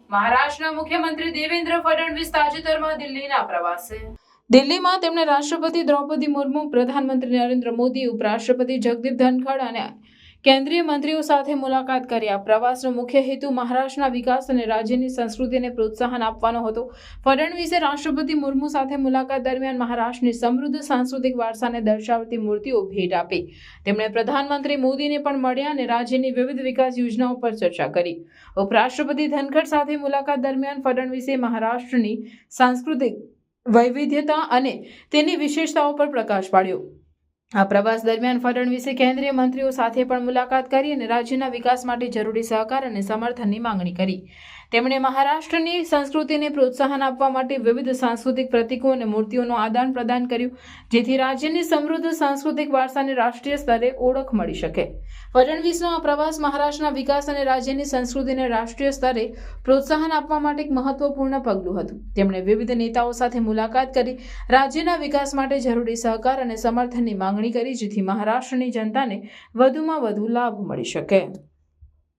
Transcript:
મહારાષ્ટ્રના મુખ્યમંત્રી દેવેન્દ્ર ફડણવીસ તાજેતરમાં દિલ્હીના પ્રવાસે. દિલ્હીમાં તેમણે રાષ્ટ્રપતિ દ્રૌપદી મુર્મુ, પ્રધાનમંત્રી નરેન્દ્ર મોદી, ઉપરાષ્ટ્રપતિ જગદીપ ધનખડ અને કેન્દ્રીય મંત્રીઓ સાથે મુલાકાત કરી. આ પ્રવાસનો મુખ્ય હેતુ મહારાષ્ટ્રના વિકાસ અને રાજ્યની સંસ્કૃતિને પ્રોત્સાહન આપવાનો હતો. ફડણવીસે રાષ્ટ્રપતિ મુર્મુ સાથે મુલાકાત દરમિયાન મહારાષ્ટ્રની સમૃદ્ધ સાંસ્કૃતિક વારસાને દર્શાવતી મૂર્તિઓ ભેટ આપી. તેમણે પ્રધાનમંત્રી મોદીને પણ મળ્યા અને રાજ્યની વિવિધ વિકાસ યોજનાઓ પર ચર્ચા કરી. ઉપરાષ્ટ્રપતિ ધનખડ સાથે મુલાકાત દરમિયાન ફડણવીસે મહારાષ્ટ્રની સાંસ્કૃતિક વૈવિધ્યતા અને તેની વિશેષતાઓ પર પ્રકાશ પાડ્યો. આ પ્રવાસ દરમિયાન ફડણવીસે કેન્દ્રીય મંત્રીઓ સાથે પણ મુલાકાત કરી અને રાજ્યના વિકાસ માટે જરૂરી સહકાર અને સમર્થનની માંગણી કરી. તેમણે મહારાષ્ટ્રની સંસ્કૃતિને પ્રોત્સાહન આપવા માટે વિવિધ સાંસ્કૃતિક પ્રતીકો અને મૂર્તિઓનું આદાન પ્રદાન કર્યું, જેથી રાજ્યની સમૃદ્ધ સાંસ્કૃતિક વારસાને રાષ્ટ્રીય સ્તરે ઓળખ મળી શકે. ફડણવીસનો આ પ્રવાસ મહારાષ્ટ્રના વિકાસ અને રાજ્યની સંસ્કૃતિને રાષ્ટ્રીય સ્તરે પ્રોત્સાહન આપવા માટે એક મહત્વપૂર્ણ પગલું હતું. તેમણે વિવિધ નેતાઓ સાથે મુલાકાત કરી રાજ્યના વિકાસ માટે જરૂરી સહકાર અને સમર્થનની માંગણી કરી, જેથી મહારાષ્ટ્રની જનતાને વધુમાં વધુ લાભ મળી શકે.